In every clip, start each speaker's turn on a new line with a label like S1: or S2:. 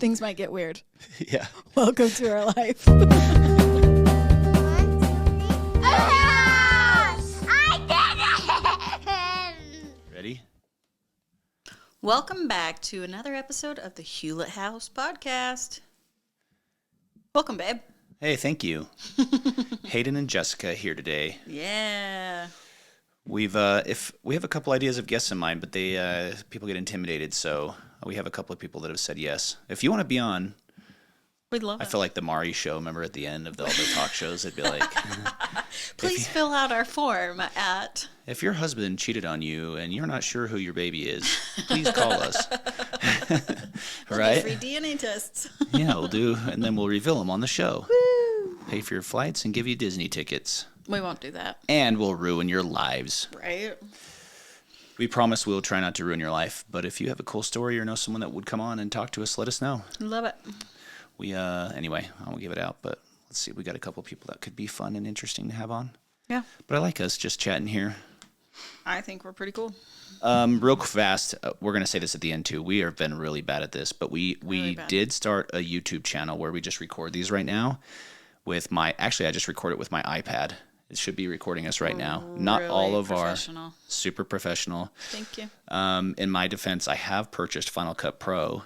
S1: Things might get weird.
S2: Yeah.
S1: Welcome to our life.
S2: Ready?
S3: Welcome back to another episode of the Hewlett House podcast. Welcome, babe.
S2: Hey, thank you. Hayden and Jessica here today.
S3: Yeah.
S2: We have a couple ideas of guests in mind, but they people get intimidated, so we have a couple of people that have said yes. If you want to be on,
S3: We'd love it.
S2: I feel like the Maury show. Remember at the end of all the talk shows, it'd be like,
S3: Please fill out our form at...
S2: if your husband cheated on you and you're not sure who your baby is, please call us. Right?
S3: Free DNA tests.
S2: Yeah, we'll do, and then we'll reveal them on the show.
S3: Woo!
S2: Pay for your flights and give you Disney tickets.
S3: We won't do that.
S2: And we'll ruin your lives.
S3: Right?
S2: We promise we'll try not to ruin your life, but if you have a cool story or know someone that would come on and talk to us, let us know.
S3: Love it.
S2: Anyway, I won't give it out, but let's see. We got a couple of people that could be fun and interesting to have on.
S3: Yeah.
S2: But I like us just chatting here.
S3: I think we're pretty cool.
S2: Real fast, we're going to say this at the end too. We have been really bad at this, but we did start a YouTube channel where we just record these right now with actually I just record it with my iPad. It should be recording us right now. Not
S3: Really
S2: all of
S3: professional.
S2: Super professional.
S3: Thank you.
S2: In my defense, I have purchased Final Cut Pro,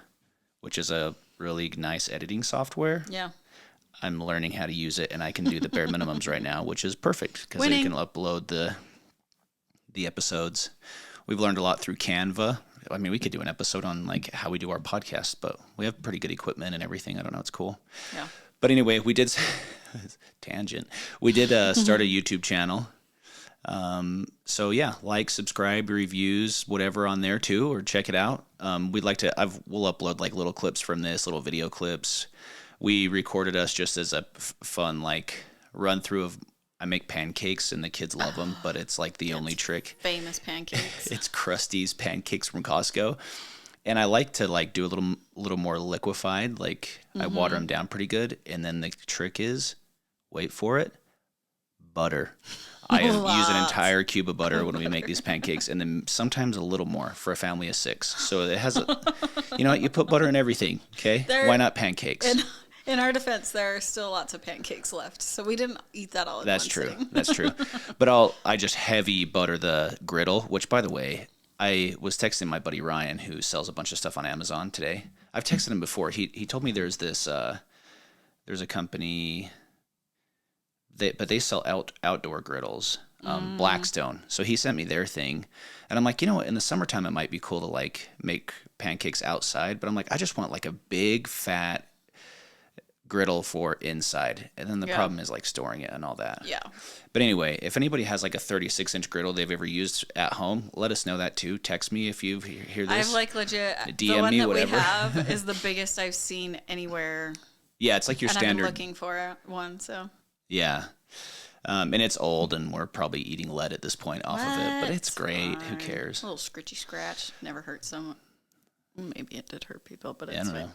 S2: which is a really nice editing software.
S3: Yeah.
S2: I'm learning how to use it, and I can do the bare minimums right now, which is perfect because I can upload the episodes. We've learned a lot through Canva. I mean, we could do an episode on like how we do our podcast, but we have pretty good equipment and everything. I don't know. It's cool.
S3: Yeah.
S2: But anyway, we did tangent. We did start a YouTube channel. So yeah, like, subscribe, reviews, whatever on there too, or check it out. We'd like to. We'll upload like little clips from this, little video clips. We recorded us just as a fun like run through of. I make pancakes and the kids love them, but it's like the only trick.
S3: Famous pancakes.
S2: It's Krusty's pancakes from Costco. And I like to like do a little more liquefied, like I water them down pretty good. And then the trick is, wait for it, butter. I use an entire cube of butter when we make these pancakes, and then sometimes a little more for a family of 6. So it has you know what, you put butter in everything, okay? Why not pancakes?
S3: In our defense, there are still lots of pancakes left, so we didn't eat that all at
S2: That's
S3: one
S2: true.
S3: sitting.
S2: That's true. But I just heavy butter the griddle, which, by the way, I was texting my buddy Ryan, who sells a bunch of stuff on Amazon today. I've texted him before. He told me there's this there's a company but they sell outdoor griddles, Blackstone. So he sent me their thing, and I'm like, you know what? In the summertime, it might be cool to like make pancakes outside. But I'm like, I just want like a big fat griddle for inside, and then the problem is like storing it and all that.
S3: Yeah.
S2: But anyway, if anybody has like a 36-inch griddle they've ever used at home, let us know that too. Text me if you hear this.
S3: I've like legit
S2: DM
S3: the one
S2: me,
S3: that
S2: whatever.
S3: we have is the biggest I've seen anywhere.
S2: Yeah, it's like your
S3: and
S2: standard.
S3: I've been looking for one, so.
S2: Yeah. And it's old, and we're probably eating lead at this point off of it, but it's great. Who cares?
S3: A little scritchy scratch. Never hurt someone. Maybe it did hurt people, but it's
S2: I don't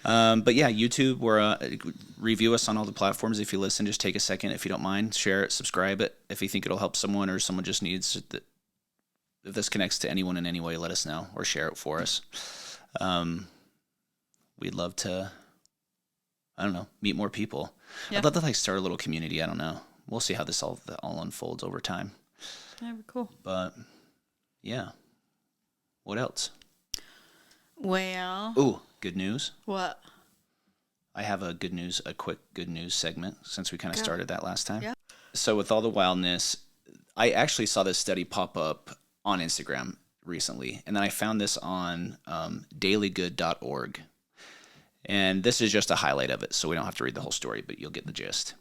S2: know. But yeah, YouTube, review us on all the platforms. If you listen, just take a second, if you don't mind, share it, subscribe it. If you think it'll help someone or someone just needs it, if this connects to anyone in any way, let us know or share it for us. We'd love to, I don't know, meet more people.
S3: Yeah.
S2: I'd love to like start a little community. I don't know. We'll see how this all unfolds over time.
S3: Yeah, cool.
S2: But yeah, what else?
S3: Well.
S2: Ooh, good news.
S3: What?
S2: I have a quick good news segment since we kind of started that last time.
S3: Yeah.
S2: So with all the wildness, I actually saw this study pop up on Instagram recently, and then I found this on dailygood.org. And this is just a highlight of it, so we don't have to read the whole story, but you'll get the gist.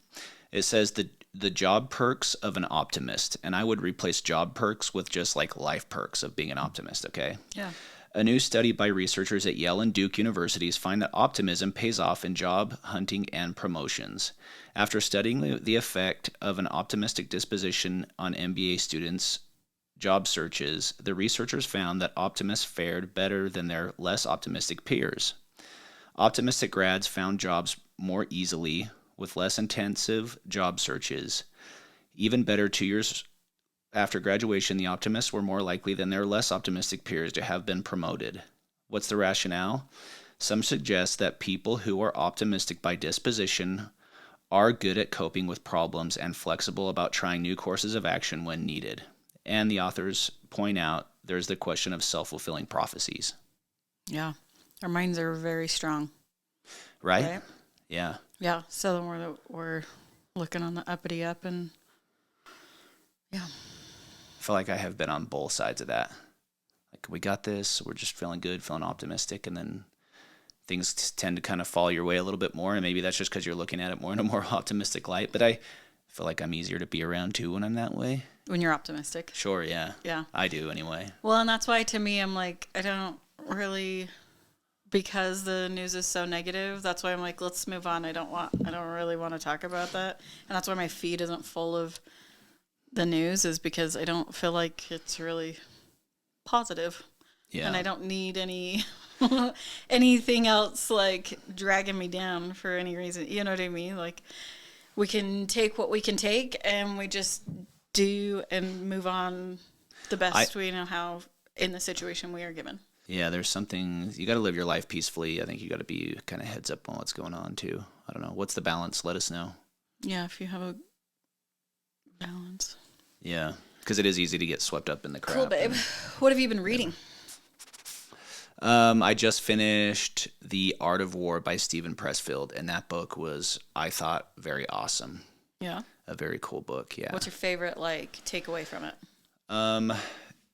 S2: It says the job perks of an optimist, and I would replace job perks with just like life perks of being an optimist, okay?
S3: Yeah.
S2: A new study by researchers at Yale and Duke universities find that optimism pays off in job hunting and promotions. After studying the effect of an optimistic disposition on MBA students' job searches, the researchers found that optimists fared better than their less optimistic peers. Optimistic grads found jobs more easily with less intensive job searches. Even better, 2 years after graduation, the optimists were more likely than their less optimistic peers to have been promoted. What's the rationale? Some suggest that people who are optimistic by disposition are good at coping with problems and flexible about trying new courses of action when needed. And the authors point out there's the question of self-fulfilling prophecies.
S3: Yeah. Our minds are very strong.
S2: Right? Yeah.
S3: Yeah. So then we're looking on the uppity up and yeah.
S2: I feel like I have been on both sides of that. Like, we got this, we're just feeling good, feeling optimistic, and then things tend to kind of fall your way a little bit more, and maybe that's just because you're looking at it more in a more optimistic light, but I feel like I'm easier to be around too when I'm that way.
S3: When you're optimistic.
S2: Sure, yeah.
S3: Yeah.
S2: I do anyway.
S3: Well, and that's why to me, I'm like, I don't really, because the news is so negative, that's why I'm like, let's move on. I don't really want to talk about that. And that's why my feed isn't full of the news, is because I don't feel like it's really positive.
S2: Yeah.
S3: And I don't need anything else like dragging me down for any reason. You know what I mean? Like, we can take what we can take, and we just do and move on the best we know how in the situation we are given.
S2: Yeah, there's something, you got to live your life peacefully. I think you got to be kind of heads up on what's going on too. I don't know. What's the balance? Let us know.
S3: Yeah, if you have a balance.
S2: Yeah, because it is easy to get swept up in the crap.
S3: Cool, babe. What have you been reading?
S2: I just finished The Art of War by Stephen Pressfield, and that book was, I thought, very awesome.
S3: Yeah.
S2: A very cool book, yeah.
S3: What's your favorite, like, takeaway from it?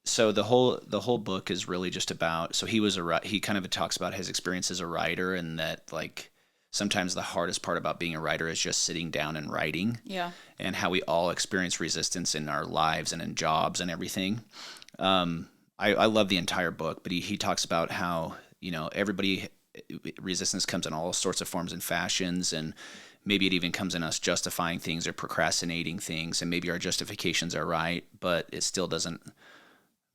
S2: So the whole book is really just about, so he kind of talks about his experience as a writer, and that, like, sometimes the hardest part about being a writer is just sitting down and writing.
S3: Yeah. And
S2: how we all experience resistance in our lives and in jobs and everything. I love the entire book, but he talks about how, resistance comes in all sorts of forms and fashions, and maybe it even comes in us justifying things or procrastinating things, and maybe our justifications are right, but it still doesn't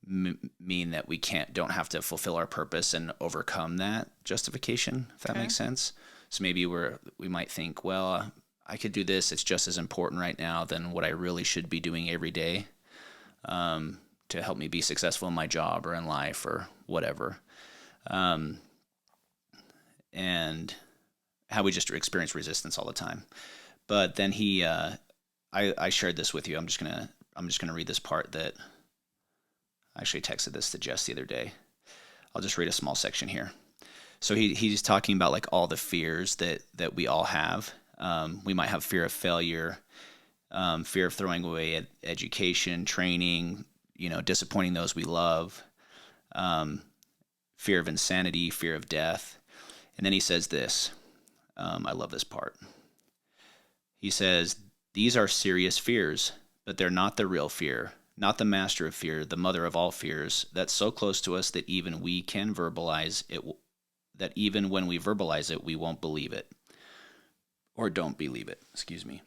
S2: mean that we don't have to fulfill our purpose and overcome that justification, if that makes sense. So maybe we might think, well, I could do this. It's just as important right now than what I really should be doing every day to help me be successful in my job or in life or whatever. And how we just experience resistance all the time. But then I shared this with you. I'm just gonna read this part that I actually texted this to Jess the other day. I'll just read a small section here. So he's talking about, like, all the fears that we all have. We might have fear of failure, fear of throwing away education, training, disappointing those we love, fear of insanity, fear of death. And then he says this. I love this part. He says, "These are serious fears, but they're not the real fear, not the master of fear, the mother of all fears, that's so close to us that even we can verbalize it, that even when we verbalize it, we won't believe it. Or don't believe it, excuse me.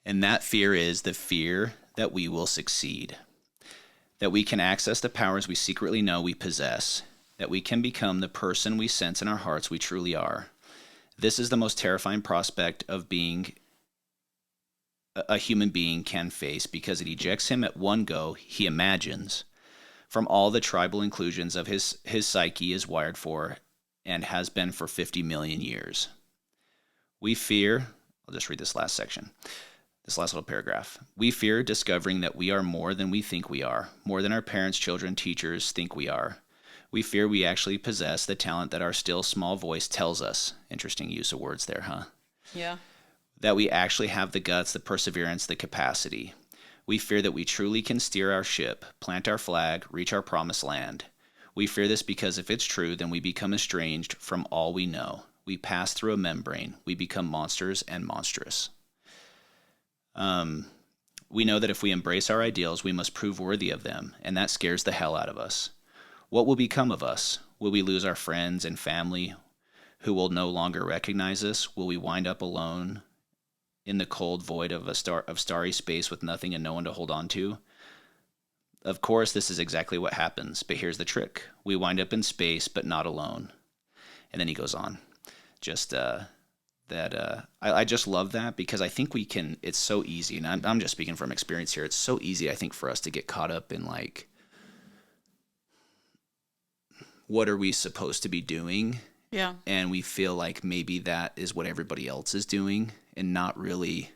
S2: And that fear is the fear that we will succeed, that we can access the powers we secretly know we possess, that we can become the person we sense in our hearts we truly are. This is the most terrifying prospect of being a human being can face, because it ejects him at one go, he imagines, from all the tribal inclusions of his psyche is wired for and has been for 50 million years. We fear, I'll just read this last section, this last little paragraph. We fear discovering that we are more than we think we are, more than our parents, children, teachers think we are. We fear we actually possess the talent that our still small voice tells us. Interesting use of words there, huh?
S3: Yeah.
S2: That we actually have the guts, the perseverance, the capacity. We fear that we truly can steer our ship, plant our flag, reach our promised land. We fear this because if it's true, then we become estranged from all we know. We pass through a membrane. We become monsters and monstrous. We know that if we embrace our ideals, we must prove worthy of them, and that scares the hell out of us. What will become of us? Will we lose our friends and family who will no longer recognize us? Will we wind up alone in the cold void of starry space with nothing and no one to hold on to? Of course, this is exactly what happens, but here's the trick. We wind up in space, but not alone. And then he goes on. I just love that, because I think it's so easy, and I'm just speaking from experience here, it's so easy, I think, for us to get caught up in, like, what are we supposed to be doing?
S3: Yeah.
S2: And we feel like maybe that is what everybody else is doing and not really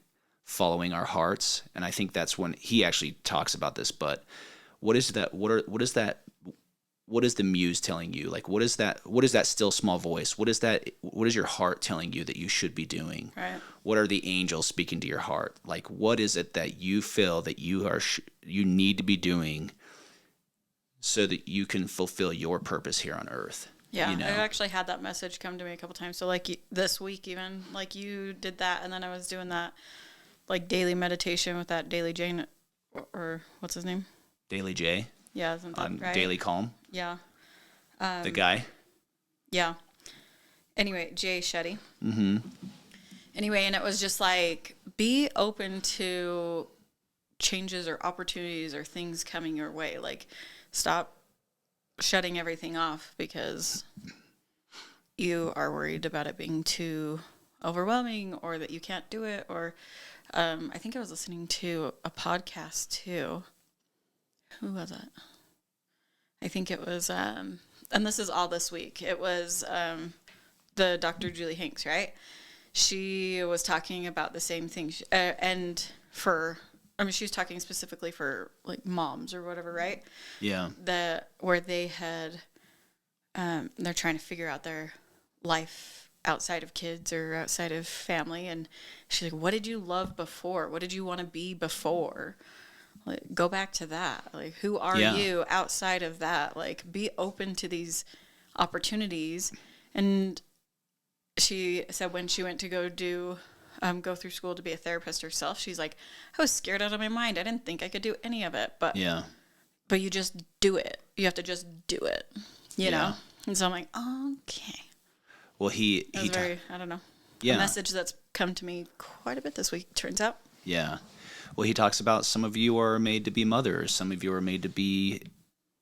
S2: following our hearts. And I think that's when he actually talks about this, but what is that? What is that? What is the muse telling you? Like, what is that still small voice? What is your heart telling you that you should be doing?
S3: Right.
S2: What are the angels speaking to your heart? Like, what is it that you feel that you need to be doing so that you can fulfill your purpose here on earth?
S3: Yeah,
S2: you know?
S3: I've actually had that message come to me a couple times. So like this week even, like you did that, and then I was doing that like daily meditation with that Daily Jane, or what's his name?
S2: Daily J.
S3: Yeah, isn't that
S2: On
S3: right?
S2: Daily Calm.
S3: Yeah.
S2: The guy.
S3: Yeah. Anyway, Jay Shetty.
S2: Mm-hmm.
S3: Anyway, and it was just like, be open to changes or opportunities or things coming your way. Like, stop shutting everything off because you are worried about it being too overwhelming or that you can't do it. Or I think I was listening to a podcast too. Who was it? I think it was, and this is all this week. It was the Dr. Julie Hanks, right? She was talking about the same thing. She was talking specifically for like moms or whatever, right?
S2: Yeah.
S3: Where they had, they're trying to figure out their life outside of kids or outside of family. And she's like, what did you love before? What did you want to be before? Like, go back to that. Like, who are you outside of that? Like, be open to these opportunities. And she said when she went to go through school to be a therapist herself, she's like, I was scared out of my mind. I didn't think I could do any of it. But you just do it. You have to just do it, you know? And so I'm like, okay.
S2: Well, I
S3: don't know.
S2: Yeah.
S3: A message that's come to me quite a bit this week, turns out.
S2: Yeah. Well, he talks about some of you are made to be mothers. Some of you are made to be,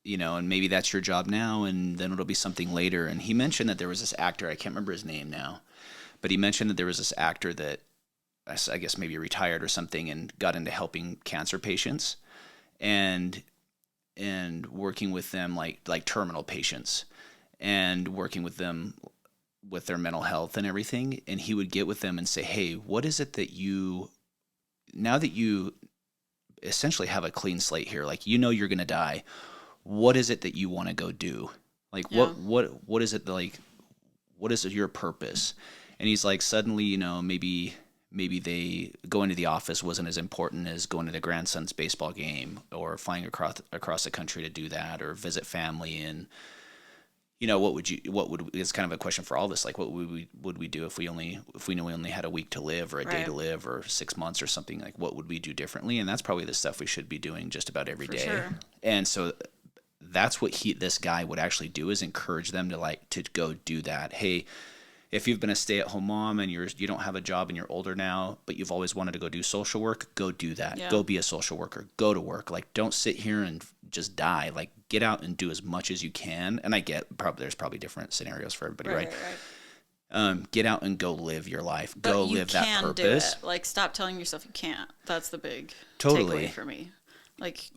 S2: and maybe that's your job now, and then it'll be something later. And he mentioned that there was this actor, I can't remember his name now, but he mentioned that there was this actor that I guess maybe retired or something and got into helping cancer patients and working with them like terminal patients and working with them with their mental health and everything. And he would get with them and say, hey, what is it that now that you essentially have a clean slate here, like, you're going to die, what is it that you want to go do? Like, what is it like, what is your purpose? And he's like, suddenly, maybe they going to the office wasn't as important as going to the grandson's baseball game or flying across the country to do that or visit family. And, it's kind of a question for all of us. Like, what would we do if we knew we only had a week to live or a day to live or 6 months or something? Like, what would we do differently? And that's probably the stuff we should be doing just about every day.
S3: Sure.
S2: And so that's what this guy would actually do, is encourage them to go do that. Hey, if you've been a stay-at-home mom and you don't have a job and you're older now, but you've always wanted to go do social work, go do that. Yeah. Go be a social worker. Go to work. Like, don't sit here and just die. Like, get out and do as much as you can. And I get there's probably different scenarios for everybody, right? Get out and go live your life.
S3: But
S2: go live that purpose.
S3: Do it. Like, stop telling yourself you can't. That's the big takeaway for me. Like,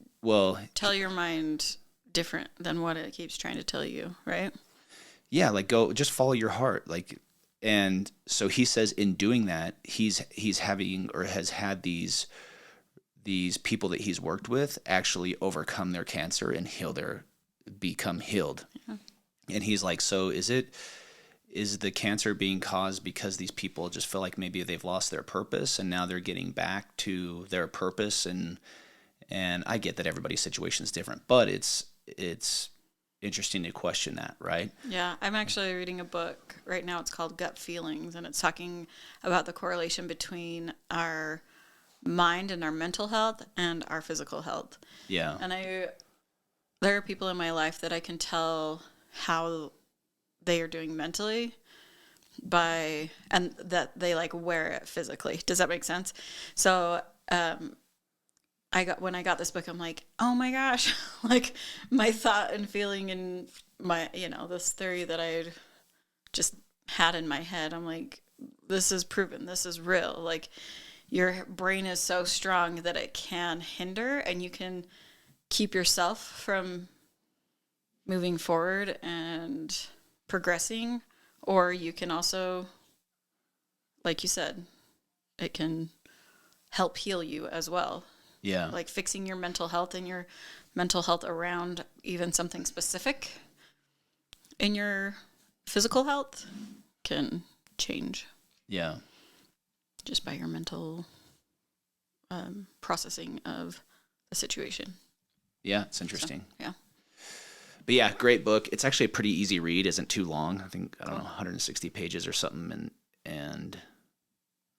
S3: tell your mind different than what it keeps trying to tell you, right?
S2: Yeah, like, go just follow your heart. Like, and so he says in doing that, he's having or has had these people that he's worked with actually overcome their cancer and become healed. Yeah. And he's like, so is the cancer being caused because these people just feel like maybe they've lost their purpose and now they're getting back to their purpose? And I get that everybody's situation is different, but it's interesting to question that, right?
S3: Yeah, I'm actually reading a book right now. It's called Gut Feelings, and it's talking about the correlation between our mind and our mental health and our physical health. Yeah. And there are people in my life that I can tell how they are doing mentally and that they like wear it physically. Does that make sense? So, when I got this book, I'm like, oh my gosh, like my thought and feeling and my, this theory that I just had in my head, I'm like, this is proven, this is real. Like, your brain is so strong that it can hinder, and you can keep yourself from moving forward and progressing, or you can also, like you said, it can help heal you as well.
S2: Yeah.
S3: Like fixing your mental health and your mental health around even something specific in your physical health can change.
S2: Yeah.
S3: Just by your mental processing of the situation.
S2: Yeah, it's interesting.
S3: So, yeah.
S2: But yeah, great book. It's actually a pretty easy read. Isn't too long. I think, I don't know, 160 pages or something. And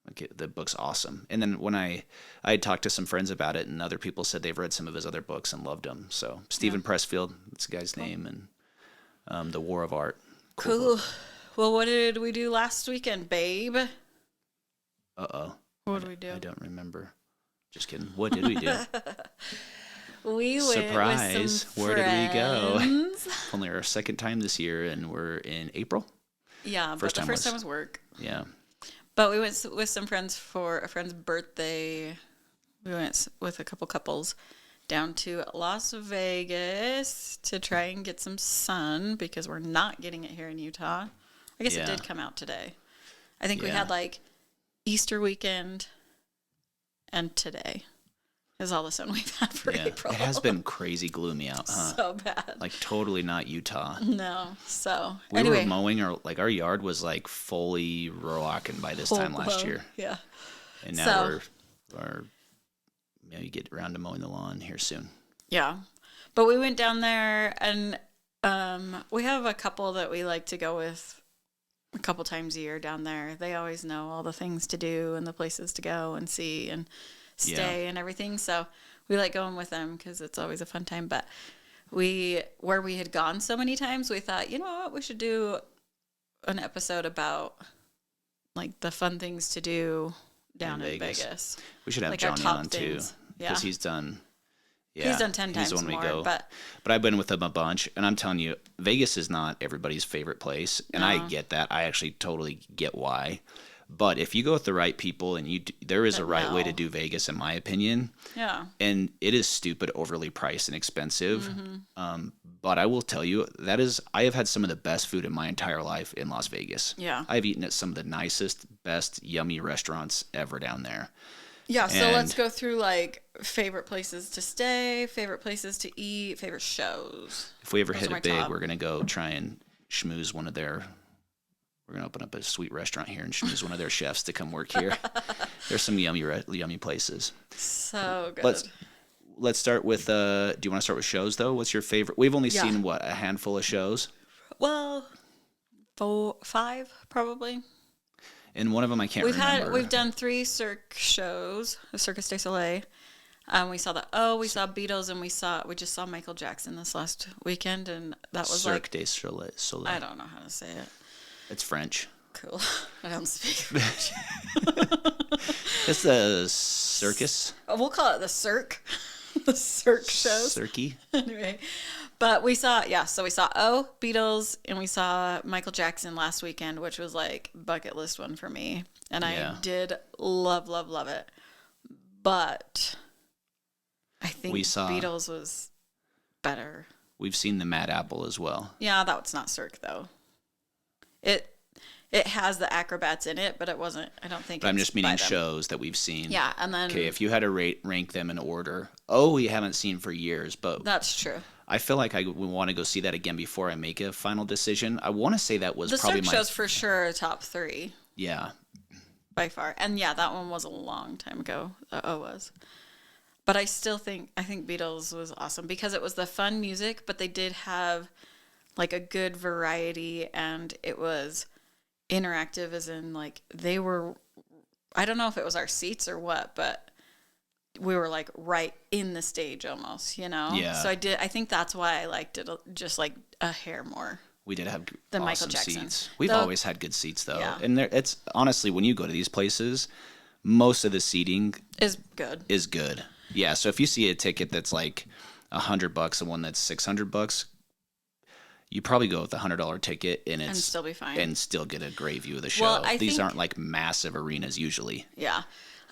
S2: okay, the book's awesome. And then when I had talked to some friends about it, and other people said they've read some of his other books and loved them. So Stephen Pressfield, that's the guy's name, and The War of Art.
S3: Cool. Well, what did we do last weekend, babe?
S2: Uh-oh.
S3: What did we do?
S2: I don't remember. Just kidding. What did we do?
S3: We went
S2: Surprise.
S3: with some
S2: Where did we go?
S3: friends.
S2: Only our second time this year, and we're in April.
S3: Yeah, but the first time was work.
S2: Yeah.
S3: But we went with some friends for a friend's birthday. We went with a couple couples down to Las Vegas to try and get some sun because we're not getting it here in Utah. I guess it did come out today. I think we had like Easter weekend and today is all the sun we've had for April.
S2: It has been crazy gloomy out, huh?
S3: So bad.
S2: Like totally not Utah.
S3: No. So
S2: we were mowing our yard was like fully rocking by this time last year.
S3: Yeah.
S2: And now you get around to mowing the lawn here soon.
S3: Yeah. But we went down there and we have a couple that we like to go with a couple times a year down there. They always know all the things to do and the places to go and see and stay and everything. So we like going with them because it's always a fun time. But where we had gone so many times, we thought, you know what, we should do an episode about like the fun things to do down in Vegas.
S2: We should have
S3: like
S2: Johnny on too, because he's done. Yeah,
S3: he's done 10 times
S2: when
S3: more.
S2: We go.
S3: But
S2: I've been with him a bunch, and I'm telling you, Vegas is not everybody's favorite place, and I get that. I actually totally get why. But if you go with the right people, and there is a right way to do Vegas, in my opinion.
S3: Yeah.
S2: And it is stupid, overly priced and expensive.
S3: Mm-hmm.
S2: But I will tell you, I have had some of the best food in my entire life in Las Vegas.
S3: Yeah.
S2: I've eaten at some of the nicest, best, yummy restaurants ever down there.
S3: Yeah, so let's go through like favorite places to stay, favorite places to eat, favorite shows.
S2: If we ever hit it big, we're going to go try and schmooze one of their... We're going to open up a sweet restaurant here and schmooze one of their chefs to come work here. There's some yummy places.
S3: So good.
S2: Let's start with... do you want to start with shows, though? What's your favorite? We've only seen, a handful of shows?
S3: Well, 5, probably.
S2: And one of them I can't remember.
S3: We've done 3 Cirque shows, the Circus du Soleil. We saw we saw Beatles, and we just saw Michael Jackson this last weekend, and that was
S2: Cirque du Soleil.
S3: I don't know how to say it.
S2: It's French.
S3: Cool. I don't speak French.
S2: It's the circus.
S3: We'll call it the Cirque. The Cirque shows.
S2: Cirque.
S3: Anyway. But we saw Beatles, and we saw Michael Jackson last weekend, which was like bucket list one for me. And I did love, love, love it. But I think Beatles was better.
S2: We've seen the Mad Apple as well.
S3: Yeah, that's not Cirque though. It has the acrobats in it, but it wasn't. I don't think.
S2: But I'm just meaning shows that we've seen.
S3: Yeah, and then
S2: if you had to rank them in order, we haven't seen for years, but
S3: that's true.
S2: I feel like I would want to go see that again before I make a final decision. I want to say that was probably
S3: the Cirque shows for sure top 3.
S2: Yeah,
S3: by far, and that one was a long time ago. Was. But I think Beatles was awesome because it was the fun music, but they did have like a good variety, and it was interactive, as in like they were, I don't know if it was our seats or what, but we were like right in the stage almost, Yeah. So I think that's why I liked it just like a hair more.
S2: We did have
S3: the
S2: awesome
S3: Michael Jackson
S2: seats. We've always had good seats though. Yeah. And it's honestly, when you go to these places, most of the seating
S3: is good.
S2: Yeah. So if you see a ticket that's like $100 and one that's $600, you probably go with the $100 ticket and
S3: still be fine
S2: and still get a great view of the show.
S3: Well,
S2: these aren't like massive arenas usually.
S3: Yeah.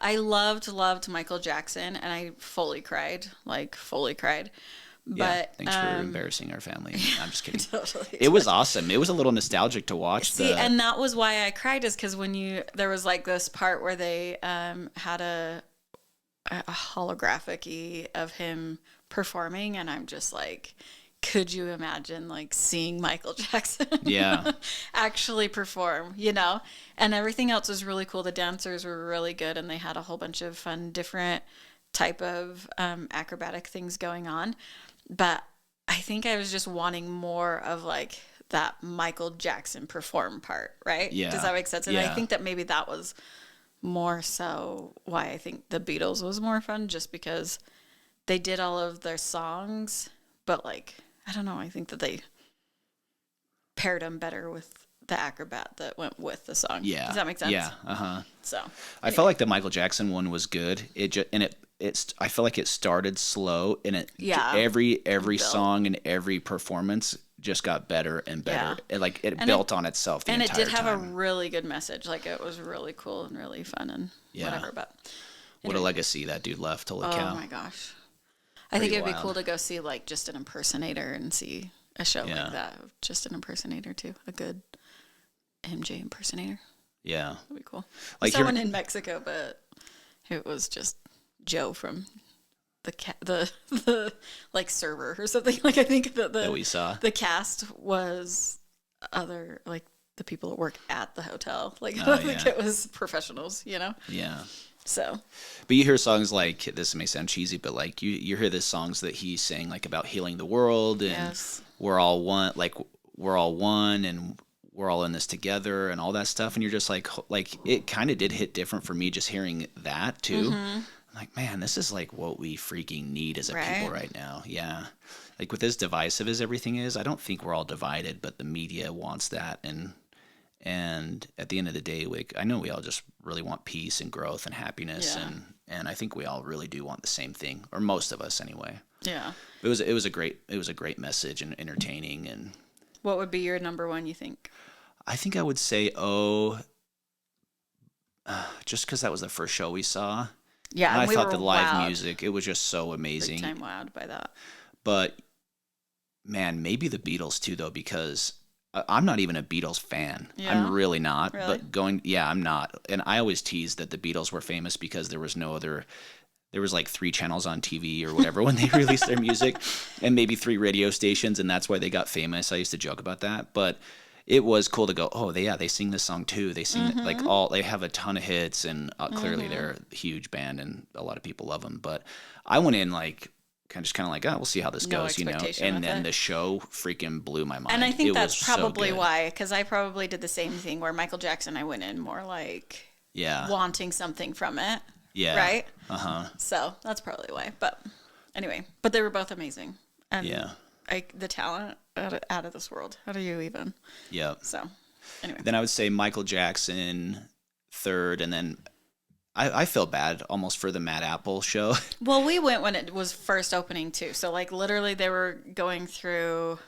S3: I loved Michael Jackson, and I fully cried. But
S2: thanks for embarrassing our family. I'm just kidding.
S3: totally.
S2: It was awesome. It was a little nostalgic to watch.
S3: See, and that was why I cried, is because there was like this part where they had a holographic-y of him performing, and I'm just like, could you imagine like seeing Michael Jackson actually perform, And everything else was really cool. The dancers were really good, and they had a whole bunch of fun, different type of acrobatic things going on. But I think I was just wanting more of like that Michael Jackson perform part, right?
S2: Yeah.
S3: Does that make sense? And I think that maybe that was more so why I think the Beatles was more fun, just because they did all of their songs, but like, I don't know, I think that they paired them better with the acrobat that went with the song.
S2: Yeah.
S3: Does that make sense?
S2: Yeah. Uh-huh.
S3: So anyway.
S2: I felt like the Michael Jackson one was good. I feel like it started slow, and every song and every performance just got better and better. It built on itself the entire time. And
S3: it did have a really good message. Like, it was really cool and really fun and whatever. But
S2: what a legacy that dude left. Holy cow.
S3: Oh my gosh. I think it'd be cool to go see like just an impersonator and see a show like that. Just an impersonator too. A good MJ impersonator.
S2: Yeah.
S3: That'd be cool.
S2: Like
S3: someone in Mexico, but it was just Joe from the like server or something. Like, I think that
S2: we saw
S3: the cast was other like the people that work at the hotel. Like, I think it was professionals,
S2: Yeah.
S3: So,
S2: but you hear songs like, this may sound cheesy, but like you hear the songs that he sang like about healing the world and we're all one, and we're all in this together and all that stuff. And you're just like it kind of did hit different for me just hearing that too. Mm-hmm. I'm like, man, this is like what we freaking need as a people right now. Yeah. Like, with as divisive as everything is, I don't think we're all divided, but the media wants that. And at the end of the day, like, I know we all just really want peace and growth and happiness, and I think we all really do want the same thing, or most of us anyway. Yeah. It was a great message and entertaining. And
S3: what would be your number one, you think?
S2: I think I would say just because that was the first show we saw.
S3: Yeah,
S2: and I thought the live music, it was just so amazing.
S3: Big time wowed by that.
S2: But man, maybe the Beatles too, though, because I'm not even a Beatles fan. Yeah? I'm really not. Really? But I'm not. And I always tease that the Beatles were famous because there was like 3 channels on TV or whatever when they released their music, and maybe 3 radio stations, and that's why they got famous. I used to joke about that, but it was cool to go, oh, they sing this song too. They sing they have a ton of hits, and clearly they're a huge band and a lot of people love them. But I went in like kind of like, oh, we'll see how this goes, And then the show freaking blew my mind.
S3: And I think that's probably why, because I probably did the same thing where Michael Jackson, I went in more like wanting something from it. Yeah. Right? Uh-huh. So that's probably why. But anyway, they were both amazing. And the talent out of this world. How do you even?
S2: Yeah.
S3: So anyway.
S2: Then I would say Michael Jackson third, and then I feel bad almost for the Mad Apple show.
S3: Well, we went when it was first opening too. So like literally they were going through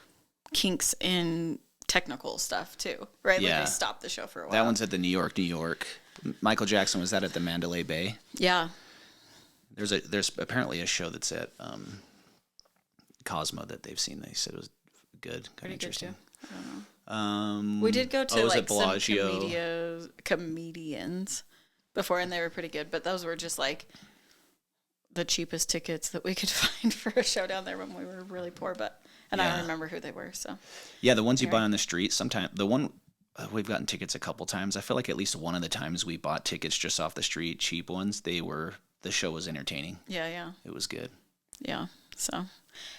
S3: kinks in technical stuff too, right? Yeah. Like they stopped the show for a while.
S2: That one's at the New York. Michael Jackson, was that at the Mandalay Bay?
S3: Yeah.
S2: There's apparently a show that's at Cosmo that they've seen. They said it was good, kind of interesting.
S3: Good too. I don't know. We did go to like some comedians before, and they were pretty good. But those were just like the cheapest tickets that we could find for a show down there when we were really poor. I don't remember who they were. So
S2: yeah, the ones you buy on the street. Sometimes the one we've gotten tickets a couple times. I feel like at least one of the times we bought tickets just off the street, cheap ones. The show was entertaining.
S3: Yeah.
S2: It was good.
S3: Yeah. So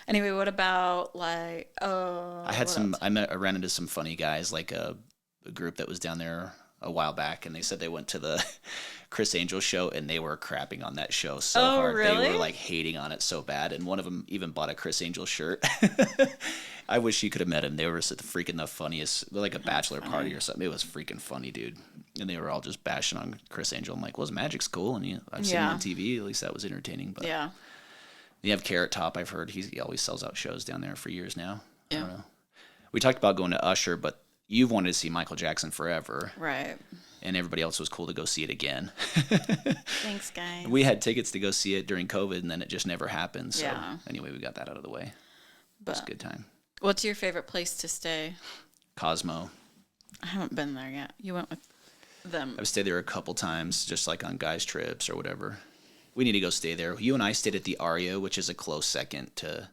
S3: anyway, what about like
S2: I ran into some funny guys, like a group that was down there a while back, and they said they went to the Chris Angel show, and they were crapping on that show so hard. Really? They were like hating on it so bad, and one of them even bought a Chris Angel shirt. I wish you could have met him. They were freaking the funniest, like a bachelor party or something. It was freaking funny, dude. And they were all just bashing on Chris Angel. I'm like, well, his magic's cool, and I've seen him on TV. At least that was entertaining. But yeah. You have Carrot Top. I've heard he always sells out shows down there for years now. Yeah. I don't know. We talked about going to Usher, but you've wanted to see Michael Jackson forever.
S3: Right.
S2: And everybody else was cool to go see it again.
S3: Thanks, guys.
S2: We had tickets to go see it during COVID, and then it just never happened. So anyway, we got that out of the way. It's a good time.
S3: What's your favorite place to stay?
S2: Cosmo.
S3: I haven't been there yet. You went with them.
S2: I've stayed there a couple times, just like on guys' trips or whatever. We need to go stay there. You and I stayed at the Aria, which is a close second to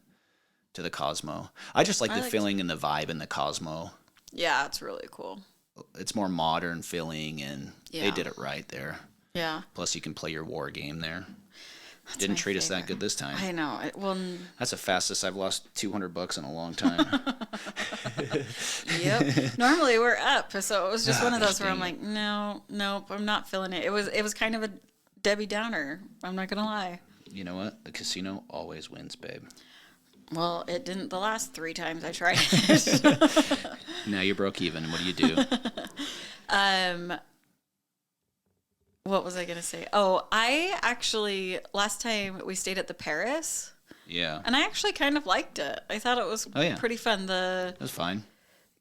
S2: the Cosmo. I just like the feeling and the vibe in the Cosmo.
S3: Yeah, it's really cool.
S2: It's more modern feeling, and they did it right there.
S3: Yeah.
S2: Plus, you can play your war game there. Didn't treat us that good this time.
S3: I know.
S2: That's the fastest I've lost $200 in a long time.
S3: Yep. Normally we're up, so it was just one of those where I'm like, nope, I'm not feeling it. It was kind of a Debbie Downer. I'm not gonna lie.
S2: You know what? The casino always wins, babe.
S3: Well, it didn't the last 3 times I tried it.
S2: Now you're broke even. What do you do?
S3: What was I going to say? Oh, I actually, last time we stayed at the Paris.
S2: Yeah.
S3: And I actually kind of liked it. I thought it was pretty fun.
S2: It was fine.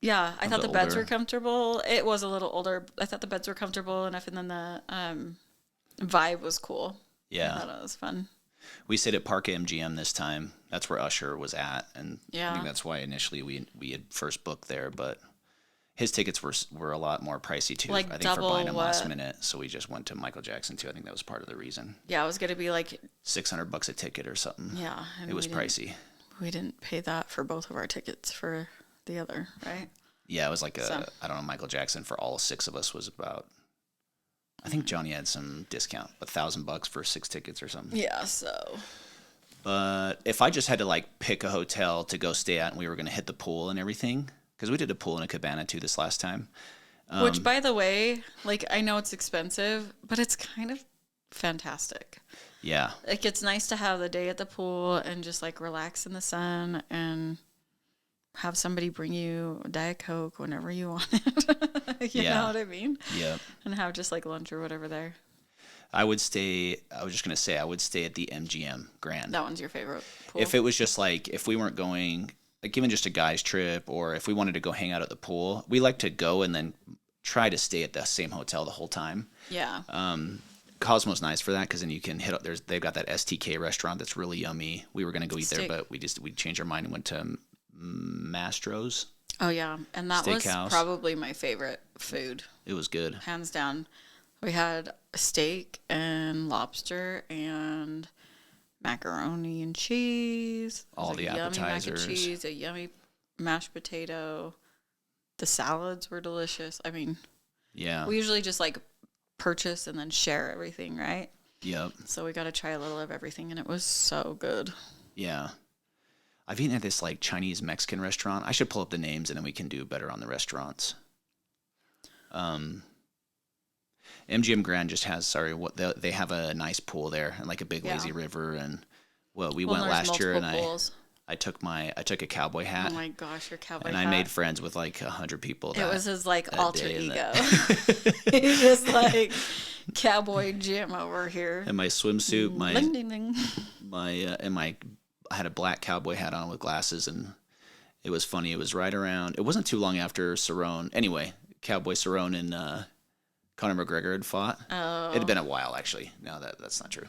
S3: Yeah, I thought the beds
S2: older.
S3: were comfortable. It was a little older. I thought the beds were comfortable enough, and then the vibe was cool.
S2: Yeah.
S3: I thought it was fun.
S2: We stayed at Park MGM this time. That's where Usher was at, and
S3: Yeah.
S2: I think that's why initially we had first booked there, but his tickets were a lot more pricey too.
S3: Like
S2: I think
S3: double
S2: for buying them last
S3: what?
S2: minute, so we just went to Michael Jackson too. I think that was part of the reason.
S3: Yeah, it was going to be like,
S2: $600 a ticket or something.
S3: yeah. And
S2: It was pricey.
S3: We didn't pay that for both of our tickets for the other, right?
S2: Yeah, it was like I don't know, Michael Jackson for all 6 of us was about, I think Johnny had some discount, $1,000 for 6 tickets or something.
S3: Yeah, so.
S2: But if I just had to like pick a hotel to go stay at and we were going to hit the pool and everything, because we did a pool and a cabana too this last time.
S3: Which, by the way, like, I know it's expensive, but it's kind of fantastic.
S2: Yeah.
S3: Like, it's nice to have the day at the pool and just like relax in the sun and have somebody bring you Diet Coke whenever you want it. You know what I mean?
S2: Yeah.
S3: And have just like lunch or whatever there.
S2: I was just going to say, I would stay at the MGM Grand.
S3: That one's your favorite pool?
S2: If it was just like, if we weren't going, like even just a guy's trip, or if we wanted to go hang out at the pool, we like to go and then try to stay at the same hotel the whole time.
S3: Yeah.
S2: Cosmo's nice for that because then you can hit up. They've got that STK restaurant that's really yummy. We were gonna go eat there, but we changed our mind and went to Mastro's.
S3: Oh yeah, and that
S2: Steakhouse.
S3: was probably my favorite food,
S2: It was good.
S3: hands down. We had steak and lobster and macaroni and cheese. It was
S2: All the
S3: yummy
S2: appetizers.
S3: mac and cheese, a yummy mashed potato. The salads were delicious. I mean,
S2: Yeah.
S3: we usually just like purchase and then share everything, right?
S2: Yep.
S3: So we got to try a little of everything, and it was so good.
S2: Yeah. I've eaten at this like Chinese Mexican restaurant. I should pull up the names and then we can do better on the restaurants. MGM Grand just has they have a nice pool there and like a big lazy river, and we went
S3: there's
S2: last year and
S3: pools.
S2: I took a cowboy hat.
S3: Oh my gosh, your cowboy
S2: and
S3: hat.
S2: I made friends with like 100 people.
S3: It was his like alter
S2: day and
S3: ego. He's just like cowboy Jim over here.
S2: and my swimsuit,
S3: Ding, ding, ding.
S2: I had a black cowboy hat on with glasses, and it was funny. It was right around. It wasn't too long after Cerrone. Anyway, Cowboy Cerrone and Conor McGregor had fought.
S3: Oh.
S2: It had been a while, actually. No, that's not true.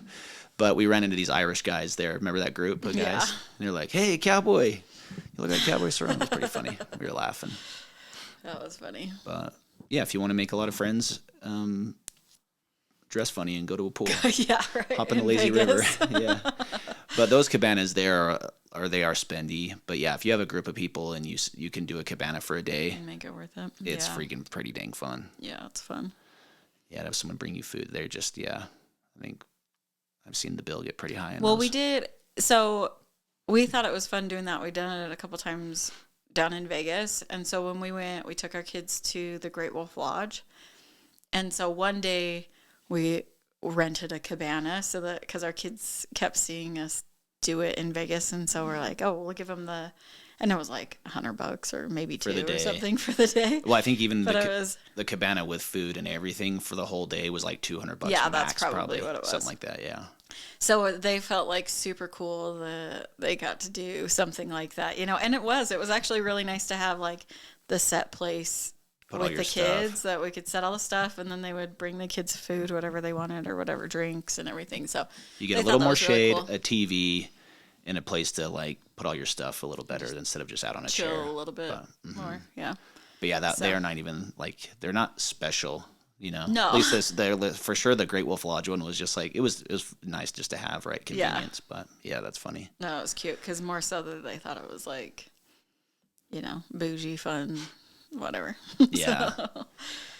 S2: But we ran into these Irish guys there. Remember that group of guys?
S3: Yeah.
S2: And they're like, "Hey, cowboy, you look like Cowboy Cerrone." It was pretty funny. We were laughing.
S3: That was funny.
S2: But yeah, if you want to make a lot of friends, dress funny and go to a pool.
S3: Yeah, right.
S2: Hop in the lazy river. Yeah. But those cabanas there they are spendy. But yeah, if you have a group of people and you can do a cabana for a day,
S3: Make it worth it.
S2: it's
S3: yeah.
S2: freaking pretty dang fun.
S3: Yeah, it's fun.
S2: Yeah, to have someone bring you food. They're just, I think I've seen the bill get pretty high.
S3: Well,
S2: those.
S3: we did. So we thought it was fun doing that. We'd done it a couple times down in Vegas. And so when we went, we took our kids to the Great Wolf Lodge. And so one day we rented a cabana so that because our kids kept seeing us do it in Vegas. And so we're like, oh, we'll give them and it was like $100 or maybe
S2: For the
S3: $2
S2: day.
S3: or something for the day.
S2: Well, I think even
S3: But it was,
S2: the cabana with food and everything for the whole day was like $200
S3: Yeah,
S2: max,
S3: that's probably what it was.
S2: Something like that, yeah.
S3: so they felt like super cool that they got to do something like that, and it was actually really nice to have like the set place
S2: Put all
S3: with
S2: your
S3: the
S2: stuff.
S3: kids that we could set all the stuff, and then they would bring the kids food, whatever they wanted or whatever drinks and everything. So
S2: You get
S3: they
S2: a little
S3: thought that
S2: more
S3: was really
S2: shade,
S3: cool.
S2: a TV, in a place to like put all your stuff a little better instead of just out on a chair.
S3: Chill a little bit more. Yeah.
S2: But yeah, they are not even like they're not special.
S3: No.
S2: At least they're for sure. The Great Wolf Lodge one was just like it was nice just to have, right? Convenience. But yeah, that's funny.
S3: No, it was cute because more so that they thought it was like, bougie, fun, whatever.
S2: Yeah.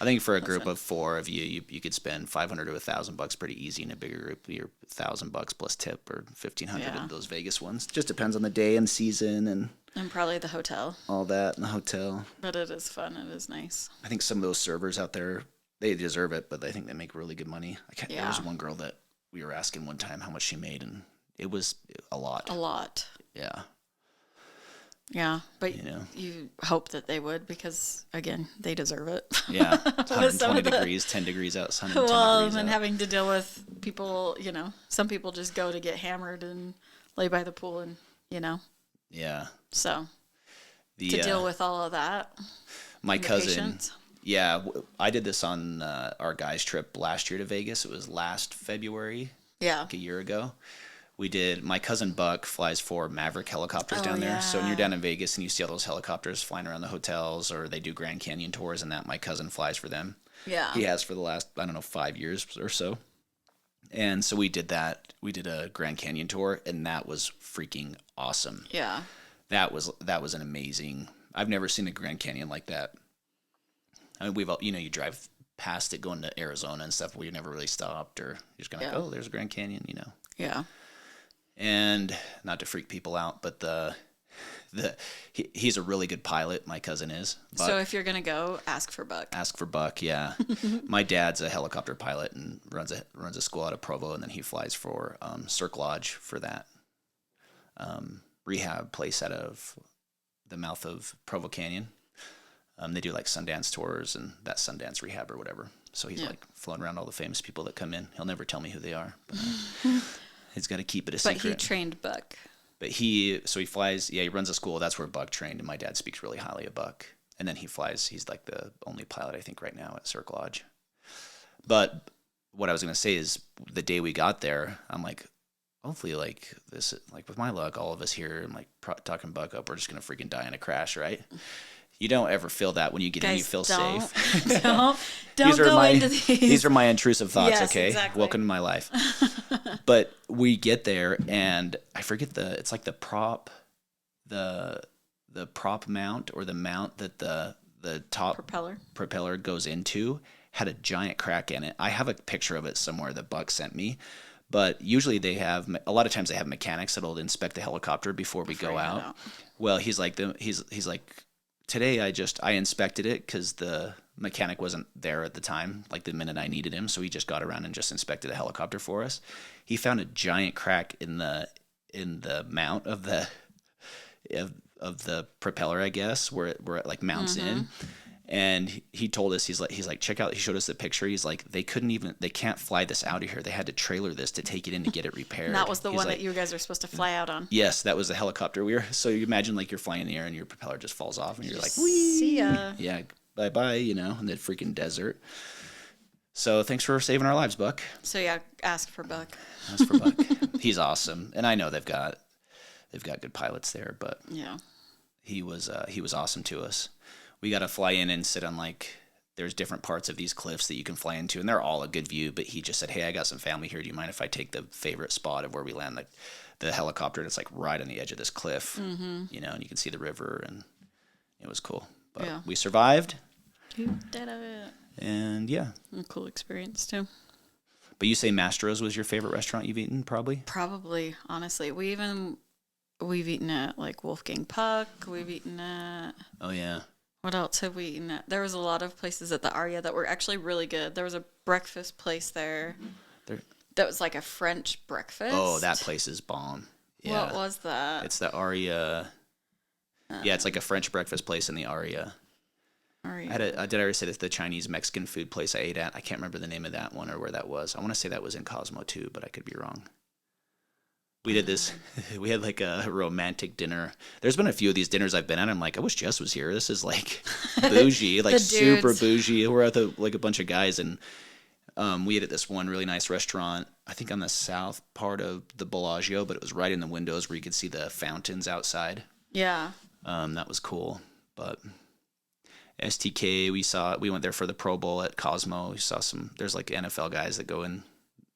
S2: I think for a group of 4 of you could spend $500 to $1,000 pretty easy. In a bigger group, you're $1,000 plus tip or $1,500 at those Vegas ones. Just depends on the day and season
S3: and probably the hotel.
S2: All that in the hotel.
S3: But it is fun. It is nice.
S2: I think some of those servers out there, they deserve it, but I think they make really good money. There was one girl that we were asking one time how much she made, and it was a lot.
S3: A lot.
S2: Yeah.
S3: Yeah, but you hope that they would because, again, they deserve it.
S2: Yeah, 120 degrees, 10 degrees out, 110
S3: well,
S2: degrees
S3: and then
S2: out.
S3: having to deal with people, some people just go to get hammered and lay by the pool and,
S2: Yeah.
S3: So, to deal with all of that.
S2: My cousin, I did this on our guys' trip last year to Vegas. It was last February, like a year ago. My cousin Buck flies 4 Maverick helicopters down there. So when you're down in Vegas and you see all those helicopters flying around the hotels or they do Grand Canyon tours and that, my cousin flies for them.
S3: Yeah.
S2: He has for the last, 5 years or so. And so we did that. We did a Grand Canyon tour and that was freaking awesome.
S3: Yeah.
S2: That was an amazing, I've never seen a Grand Canyon like that. I mean, we've all, you drive past it going to Arizona and stuff where you never really stopped or you're just kind of like, oh, there's a Grand Canyon,
S3: Yeah.
S2: And not to freak people out, but he's a really good pilot. My cousin is. Buck.
S3: So if you're gonna go, ask for Buck.
S2: Ask for Buck, yeah. My dad's a helicopter pilot and runs a school out of Provo, and then he flies for Cirque Lodge for that rehab place out of the mouth of Provo Canyon. They do like Sundance tours and that Sundance rehab or whatever. So he's like flown around all the famous people that come in. He'll never tell me who they are. But, he's got to keep it a secret.
S3: But he trained Buck.
S2: But he flies, he runs a school. That's where Buck trained, and my dad speaks really highly of Buck. And then he flies, he's like the only pilot, I think, right now at Cirque Lodge. But what I was going to say is the day we got there, I'm like, hopefully, like, this, like, with my luck, all of us here, I'm like, talking Buck up, we're just going to freaking die in a crash, right? You don't ever feel that when you get in, you feel safe.
S3: Don't go into these.
S2: These are my intrusive thoughts,
S3: yes,
S2: okay?
S3: Exactly.
S2: Welcome to my life. But we get there, and I forget it's like the prop mount or the mount that the top propeller goes into had a giant crack in it. I have a picture of it somewhere that Buck sent me. But usually a lot of times they have mechanics that'll inspect the helicopter before we go out. Well, he's like, today I inspected it because the mechanic wasn't there at the time, like the minute I needed him. So he just got around and just inspected the helicopter for us. He found a giant crack in the mount of the propeller, I guess, where it like mounts in. And he told us, he's like, check out, he showed us the picture. He's like, they can't fly this out of here. They had to trailer this to take it in to get it repaired.
S3: And that was the one that you guys are supposed to fly out on.
S2: Yes, that was the helicopter. So you imagine like you're flying in the air and your propeller just falls off and you're like,
S3: whee! See ya.
S2: Yeah, bye-bye, in the freaking desert. So thanks for saving our lives, Buck.
S3: So yeah, ask for Buck.
S2: Ask for Buck. He's awesome. And I know they've got good pilots there, but
S3: yeah,
S2: he was awesome to us. We got to fly in and sit on there's different parts of these cliffs that you can fly into, and they're all a good view. But he just said, "Hey, I got some family here. Do you mind if I take the favorite spot of where we land the helicopter? And it's like right on the edge of this cliff, and you can see the river, and it was cool. But we survived.
S3: You did it.
S2: And yeah,
S3: a cool experience too.
S2: But you say Mastro's was your favorite restaurant you've eaten, probably?
S3: Probably, honestly. We've eaten at like Wolfgang Puck. We've eaten at.
S2: Oh yeah.
S3: What else have we eaten at? There was a lot of places at the Aria that were actually really good. There was a breakfast place there that was like a French breakfast.
S2: Oh, that place is bomb. Yeah.
S3: What was that?
S2: It's the Aria. Yeah, it's like a French breakfast place in the Aria.
S3: Aria.
S2: Did I already say it's the Chinese Mexican food place I ate at? I can't remember the name of that one or where that was. I want to say that was in Cosmo too, but I could be wrong. We did this. We had like a romantic dinner. There's been a few of these dinners I've been at. I'm like, I wish Jess was here. This is like bougie, like super bougie. We're at a bunch of guys, and we ate at this one really nice restaurant. I think on the south part of the Bellagio, but it was right in the windows where you could see the fountains outside.
S3: Yeah.
S2: That was cool. But STK, we went there for the Pro Bowl at Cosmo. We saw there's like NFL guys that go in.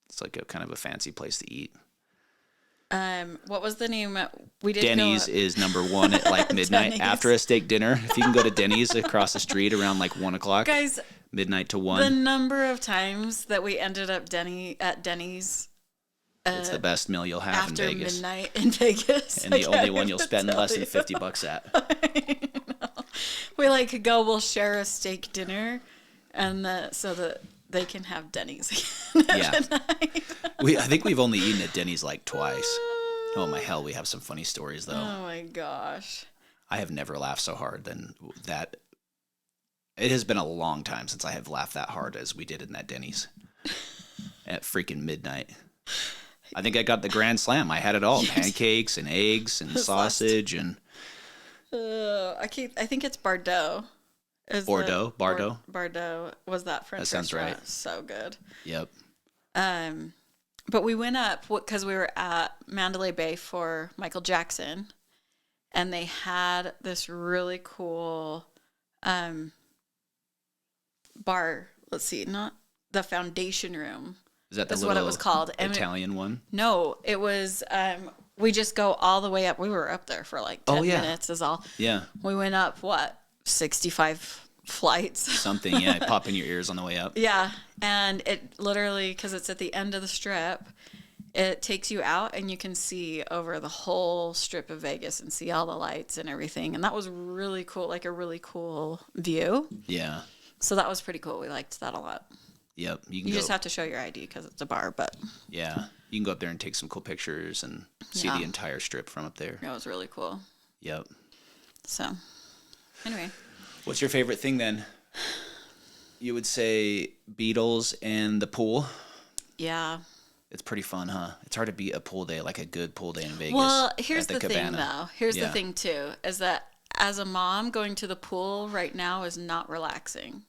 S2: It's like a kind of a fancy place to eat.
S3: What was the name? We did
S2: Denny's is number one at like midnight
S3: Denny's.
S2: after a steak dinner. If you can go to Denny's across the street around like 1 o'clock,
S3: Guys,
S2: midnight to
S3: the
S2: 1.
S3: number of times that we ended up at Denny's
S2: It's the best meal you'll have in
S3: after
S2: Vegas.
S3: midnight in Vegas.
S2: And the only one you'll spend less than $50 at.
S3: We like go, we'll share a steak dinner, and so that they can have Denny's again
S2: Yeah.
S3: at night.
S2: I think we've only eaten at Denny's like twice. Oh my hell, we have some funny stories though.
S3: Oh my gosh.
S2: I have never laughed so hard than that. It has been a long time since I have laughed that hard as we did in that Denny's at freaking midnight. I think I got the grand slam. I had it all: pancakes and eggs and sausage and
S3: I think it's Bordeaux.
S2: Bordeaux.
S3: Bordeaux was that French
S2: That sounds
S3: restaurant.
S2: right.
S3: So good.
S2: Yep.
S3: But we went up because we were at Mandalay Bay for Michael Jackson, and they had this really cool bar. Let's see, not the Foundation Room.
S2: Is that the
S3: That's
S2: little
S3: what it was called. And
S2: Italian one?
S3: No, it was. We just go all the way up. We were up there for like 10 minutes. Is all.
S2: Yeah.
S3: We went up 65 flights.
S2: Something, yeah. Pop in your ears on the way up.
S3: Yeah, and it literally, because it's at the end of the strip, it takes you out and you can see over the whole strip of Vegas and see all the lights and everything. And that was really cool, like a really cool view.
S2: Yeah.
S3: So that was pretty cool. We liked that a lot.
S2: Yep. You
S3: just have to show your ID because it's a bar, but
S2: yeah, you can go up there and take some cool pictures and see the entire strip from up there.
S3: it was really cool.
S2: Yep.
S3: So, anyway.
S2: What's your favorite thing then? You would say Beatles and the pool?
S3: Yeah.
S2: It's pretty fun, huh? It's hard to beat a pool day, like a good pool day in Vegas.
S3: Well, here's
S2: at
S3: the thing, though. Here's the thing, too, is that as a mom, going to the pool right now is not relaxing.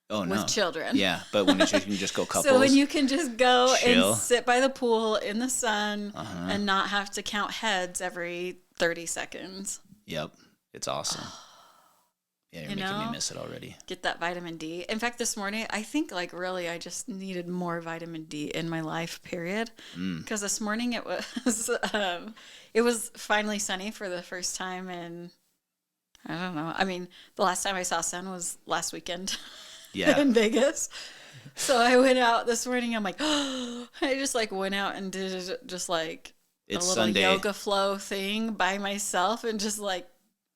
S2: Oh, no.
S3: With children.
S2: Yeah, but when you can just go couples.
S3: So when you can just go
S2: chill.
S3: and sit by the pool in the sun and not have to count heads every 30 seconds.
S2: Yep. It's awesome. Yeah, you're making me miss it already.
S3: Get that vitamin D. In fact, this morning, I think really I just needed more vitamin D in my life, period. Because this morning it was finally sunny for the first time in, I don't know. I mean, the last time I saw sun was last weekend.
S2: Yeah.
S3: In Vegas. So I went out this morning. I'm like, I just went out and did just like
S2: It's
S3: a little
S2: Sunday.
S3: yoga flow thing by myself and just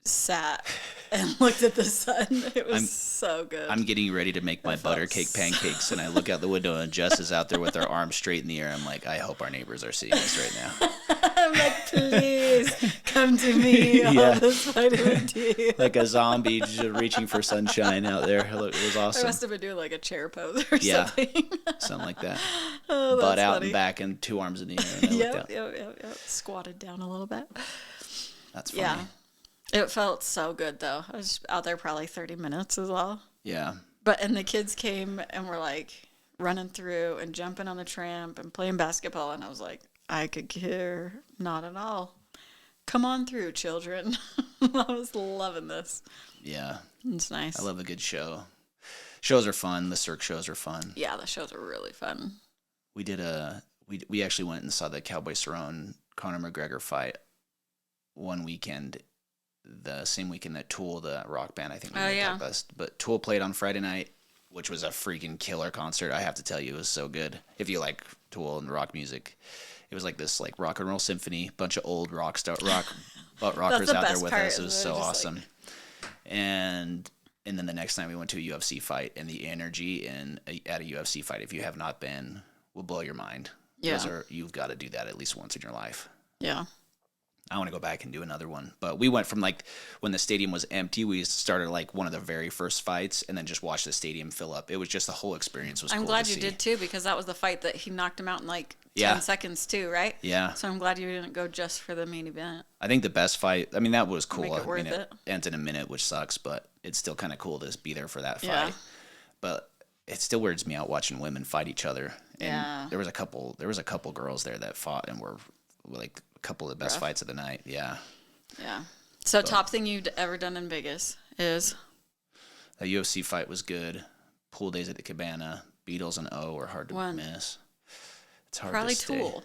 S3: sat and looked at the sun. It was so good.
S2: I'm getting ready to make my butter cake pancakes, and I look out the window, and Jess is out there with her arms straight in the air. I'm like, I hope our neighbors are seeing this right now.
S3: I'm like, please come to me. All this vitamin D.
S2: Like a zombie just reaching for sunshine out there. It was
S3: I
S2: awesome.
S3: must have been doing a chair pose or something.
S2: Something like that.
S3: Oh, that's
S2: Butt out
S3: funny.
S2: and back and 2 arms in the air. And I looked out.
S3: Yep. Squatted down a little bit.
S2: That's funny.
S3: Yeah. It felt so good, though. I was out there probably 30 minutes as well.
S2: Yeah.
S3: And the kids came and were running through and jumping on the tramp and playing basketball. And I was like, I could care not at all. Come on through, children. I was loving this.
S2: Yeah.
S3: It's nice.
S2: I love a good show. Shows are fun. The Cirque shows are fun.
S3: Yeah, the shows are really fun.
S2: We did we actually went and saw the Cowboy Cerrone Conor McGregor fight one weekend. The same weekend that Tool, the rock band, I think we talked about this. But Tool played on Friday night, which was a freaking killer concert. I have to tell you, it was so good. If you like Tool and rock music, it was like this rock and roll symphony, bunch of old rockers out there with us. It was so awesome. And then the next time we went to a UFC fight, and the energy at a UFC fight, if you have not been, will blow your mind.
S3: Yeah.
S2: You've got to do that at least once in your life.
S3: Yeah.
S2: I want to go back and do another one. But we went from when the stadium was empty, we started one of the very first fights and then just watched the stadium fill up. It was just the whole experience was cool.
S3: I'm glad
S2: to
S3: you
S2: see.
S3: did too, because that was the fight that he knocked him out in 10 seconds too, right?
S2: Yeah.
S3: So I'm glad you didn't go just for the main event.
S2: I think the best fight, that was cool.
S3: Make it worth it.
S2: Ends in a minute, which sucks, but it's still kind of cool to be there for that fight.
S3: Yeah.
S2: But it still weirds me out watching women fight each other. And
S3: Yeah.
S2: there was a couple girls there that fought and were like a couple of the best
S3: Rough.
S2: fights of the night. Yeah.
S3: Yeah. So top thing you've ever done in Vegas is?
S2: A UFC fight was good. Pool days at the Cabana. Beatles and O are hard to miss. It's hard
S3: Probably
S2: to stay.
S3: Tool.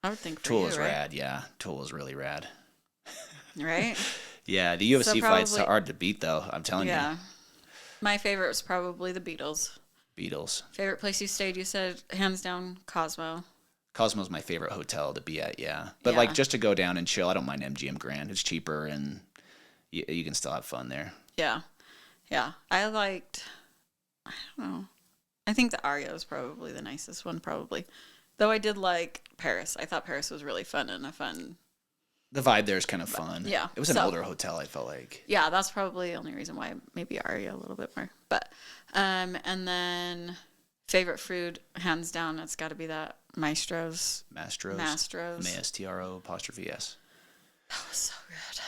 S3: I would think for
S2: Tool
S3: you,
S2: was
S3: right?
S2: rad, yeah. Tool was really rad.
S3: Right?
S2: Yeah, the UFC fights
S3: probably-
S2: are hard to beat, though. I'm telling
S3: Yeah.
S2: you.
S3: My favorite was probably the Beatles.
S2: Beatles.
S3: Favorite place you stayed, you said, hands down, Cosmo.
S2: Cosmo's my favorite hotel to be at, yeah. But
S3: Yeah.
S2: like just to go down and chill, I don't mind MGM Grand. It's cheaper and you can still have fun there.
S3: Yeah. Yeah. I don't know. I think the Aria was probably the nicest one, probably. Though I did like Paris. I thought Paris was really fun and a fun.
S2: The vibe there is kind of fun.
S3: Yeah.
S2: It was an older hotel, I felt like.
S3: Yeah, that's probably the only reason why maybe Aria a little bit more. But, and then favorite food, hands down, it's got to be that Mastro's.
S2: Mastro''S.
S3: That was so good.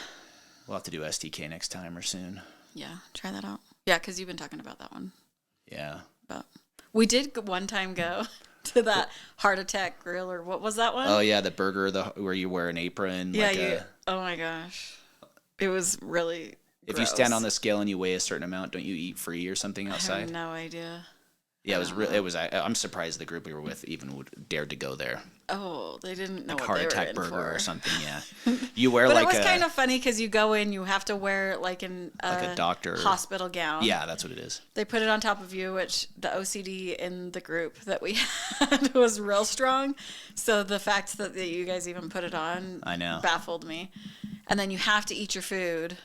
S2: We'll have to do STK next time or soon.
S3: Yeah, try that out. Yeah, because you've been talking about that one.
S2: Yeah.
S3: But we did one time go to that Heart Attack Grill, or what was that one?
S2: Oh yeah, the burger where you wear an apron.
S3: Yeah, oh my gosh. It was really
S2: If you stand on the scale and you weigh a certain amount, don't you eat free or something
S3: I
S2: outside?
S3: have no idea.
S2: Yeah, it was. I'm surprised the group we were with even dared to go there.
S3: Oh, they didn't know
S2: Like
S3: what
S2: Heart
S3: they were
S2: Attack
S3: in
S2: burger
S3: for.
S2: or something. Yeah, you wear
S3: But
S2: like
S3: it was
S2: a
S3: kind of funny because you go in, you have to wear like
S2: a doctor
S3: hospital gown.
S2: Yeah, that's what it is.
S3: They put it on top of you, which the OCD in the group that we had was real strong. So the fact that you guys even put it on,
S2: I know,
S3: baffled me. And then you have to eat your food,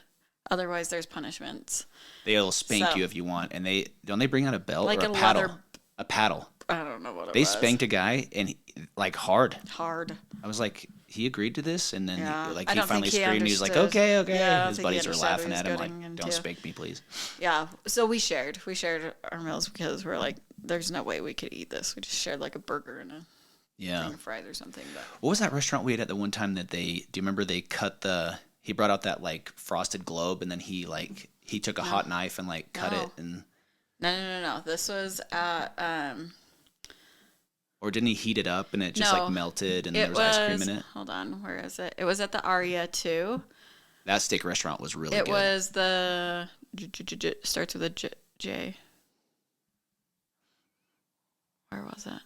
S3: otherwise there's punishments.
S2: They'll spank you if you want, and they bring out a belt
S3: like
S2: or a
S3: a
S2: paddle.
S3: leather.
S2: A paddle.
S3: I don't know what it
S2: They
S3: was.
S2: spanked a guy and like hard.
S3: Hard.
S2: I was like, he agreed to this, and then
S3: Yeah.
S2: he
S3: I don't
S2: finally
S3: think he
S2: screamed. He was like,
S3: understood.
S2: okay.
S3: Yeah, I don't
S2: His
S3: think he
S2: buddies were
S3: understood what
S2: laughing
S3: he was
S2: at him
S3: getting
S2: like,
S3: into.
S2: don't spank me, please.
S3: Yeah. So we shared our meals because we're like, there's no way we could eat this. We just shared like a burger and a thing of fries or something. But
S2: What was that restaurant we ate at the one time that do you remember they he brought out that like frosted globe and then he took a hot knife and like cut it and.
S3: No. This was at,
S2: Or didn't he heat it up and it just like melted and there was ice cream in it?
S3: Hold on, where is it? It was at the Aria too.
S2: That steak restaurant was really good.
S3: It was the starts with a J. Where was it?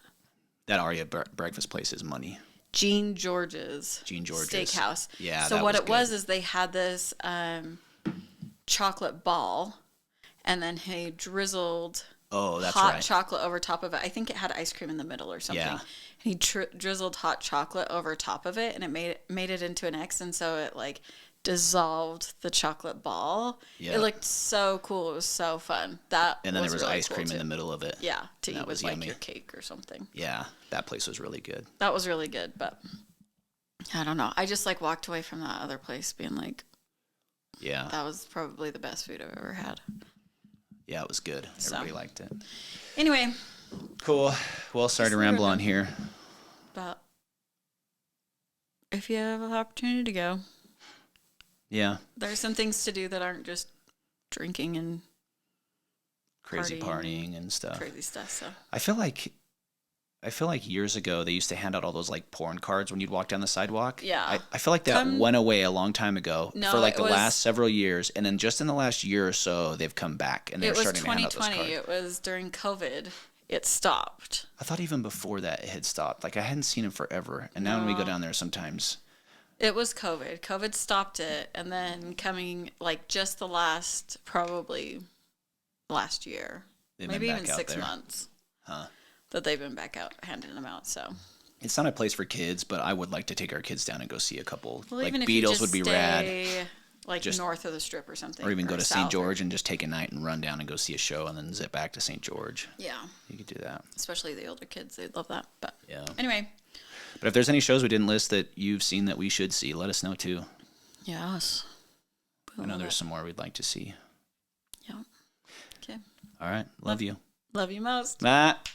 S2: That Aria breakfast place is money.
S3: Jean George's Steakhouse.
S2: Yeah.
S3: So
S2: that
S3: what
S2: was
S3: it
S2: good.
S3: was is they had this chocolate ball, and then he drizzled
S2: that's
S3: hot
S2: right.
S3: chocolate over top of it. I think it had ice cream in the middle or something.
S2: Yeah.
S3: He drizzled hot chocolate over top of it, and it made it into an X, and so it like dissolved the chocolate ball.
S2: Yeah.
S3: It looked so cool. It was so fun.
S2: And then there was
S3: really
S2: ice
S3: cool
S2: cream
S3: too.
S2: in the middle of it.
S3: Yeah, to
S2: That
S3: eat
S2: was
S3: with like
S2: yummy.
S3: your cake or something.
S2: Yeah, that place was really good.
S3: That was really good, but I don't know. I just like walked away from that other place being like,
S2: Yeah.
S3: that was probably the best food I've ever had.
S2: Yeah, it was good. Everybody liked it.
S3: Anyway,
S2: Cool. Well, sorry to ramble on here.
S3: but if you have an opportunity to go,
S2: Yeah.
S3: there's some things to do that aren't just drinking and
S2: Crazy partying and stuff.
S3: crazy stuff. So
S2: I feel like years ago they used to hand out all those like porn cards when you'd walk down the sidewalk.
S3: Yeah.
S2: I feel like that went away a long time ago
S3: No,
S2: for like
S3: it
S2: the
S3: was-
S2: last several years, and then just in the last year or so they've come back and they're
S3: it was
S2: starting to hand out those
S3: 2020.
S2: cards.
S3: It was during COVID. It stopped.
S2: I thought even before that it had stopped. Like I hadn't seen them forever, and now when we go down there sometimes.
S3: It was COVID. COVID stopped it, and then coming like just probably last year,
S2: They've been
S3: maybe
S2: back
S3: even
S2: out
S3: 6
S2: there.
S3: months.
S2: Huh.
S3: That they've been back out handing them out. So
S2: It's not a place for kids, but I would like to take our kids down and go see a couple.
S3: well,
S2: Like
S3: even if you
S2: Beatles
S3: just
S2: would be rad.
S3: stay, like
S2: Just-
S3: north of the strip or something,
S2: Or even go to
S3: south
S2: St. George and just take a night and run down and go see a show and then zip back to St. George.
S3: Yeah,
S2: You could do that.
S3: especially the older kids, they'd love that. But
S2: Yeah.
S3: anyway,
S2: But if there's any shows we didn't list that you've seen that we should see, let us know too.
S3: yes,
S2: I know there's some more we'd like to see.
S3: Yeah. Okay.
S2: All right. Love you.
S3: Love you most.
S2: Matt.